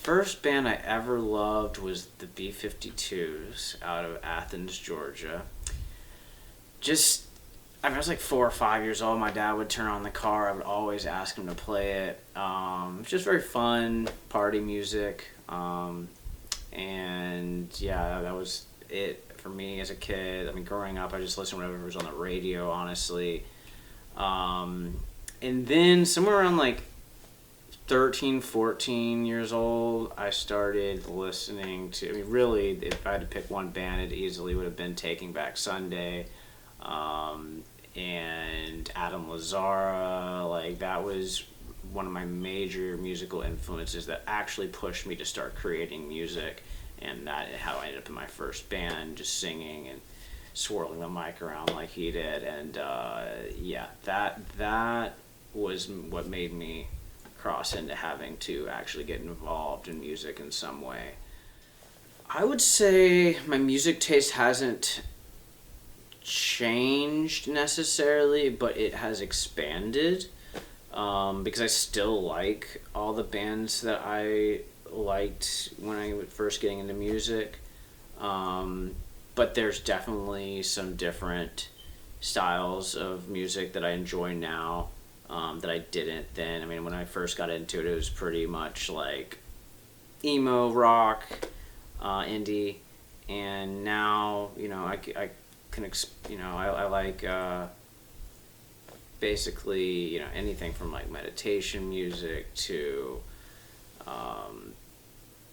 first band I ever loved was the B-52s out of Athens, Georgia. Just, I was like 4 or 5 years old. My dad would turn on the car. I would always ask him to play it. Just very fun party music. And yeah, that was it for me as a kid. I mean, growing up, I just listened to whatever was on the radio, honestly. And then somewhere around like 13, 14 years old, I started listening to, I mean, really, if I had to pick one band, it easily would have been Taking Back Sunday, and Adam Lazzara. Like, that was one of my major musical influences that actually pushed me to start creating music, and that is how I ended up in my first band, just singing and swirling the mic around like he did. And yeah, that was what made me cross into having to actually get involved in music in some way. I would say my music taste hasn't changed necessarily, but it has expanded, because I still like all the bands that I liked when I was first getting into music. But there's definitely some different styles of music that I enjoy now, that I didn't then. I mean, when I first got into it, it was pretty much like emo rock, indie, and now, I can, I like, basically, anything from like meditation music to, an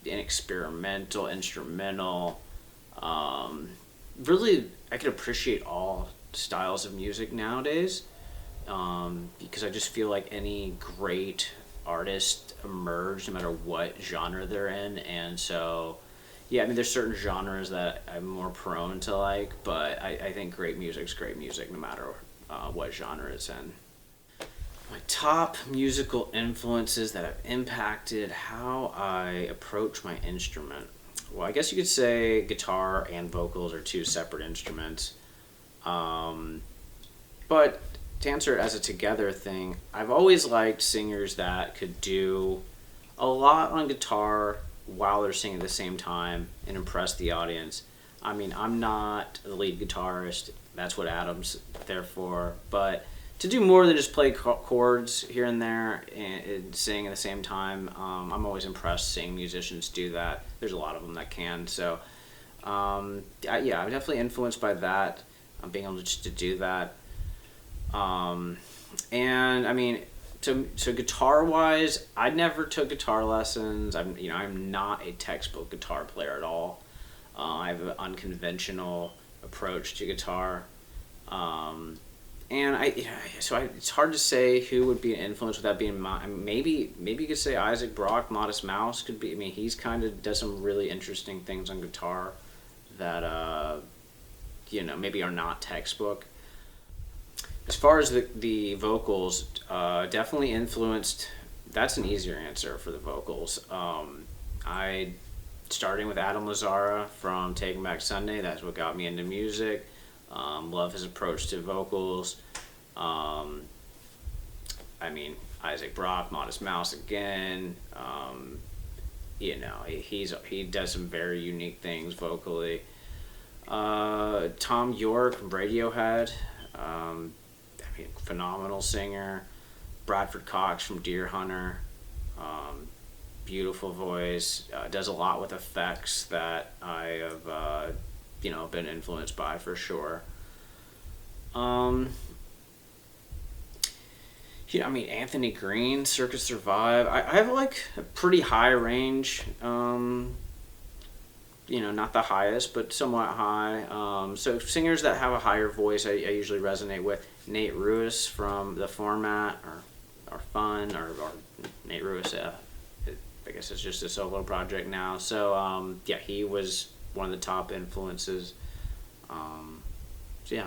experimental, instrumental. Really, I can appreciate all styles of music nowadays, because I just feel like any great artist emerged no matter what genre they're in. And so, yeah, I mean, there's certain genres that I'm more prone to like, but I think great music's great music no matter what genre it's in. My top musical influences that have impacted how I approach my instrument. Well, I guess you could say guitar and vocals are two separate instruments. But to answer it as a together thing, I've always liked singers that could do a lot on guitar while they're singing at the same time and impress the audience. I mean, I'm not the lead guitarist. That's what Adam's there for. But to do more than just play chords here and there and sing at the same time, I'm always impressed seeing musicians do that. There's a lot of them that can. So, I'm definitely influenced by that, being able to do that. And I mean, so guitar wise, I never took guitar lessons. I'm not a textbook guitar player at all. I have an unconventional approach to guitar. And it's hard to say who would be an influence without being maybe you could say Isaac Brock, Modest Mouse could be. I mean, he's kind of does some really interesting things on guitar that maybe are not textbook. As far as the vocals, definitely influenced. That's an easier answer for the vocals. I starting with Adam Lazzara from Taking Back Sunday. That's what got me into music. Love his approach to vocals. I mean, Isaac Brock, Modest Mouse again. He does some very unique things vocally. Tom York from Radiohead. Phenomenal singer. Bradford Cox from Deer Hunter. Beautiful voice. Does a lot with effects that I have been influenced by for sure. Anthony Green, Circus Survive. I have like a pretty high range. Not the highest, but somewhat high. So singers that have a higher voice, I usually resonate with. Nate Ruess from The Format, or Fun, or Nate Ruess. I guess it's just a solo project now. So he was one of the top influences. So yeah,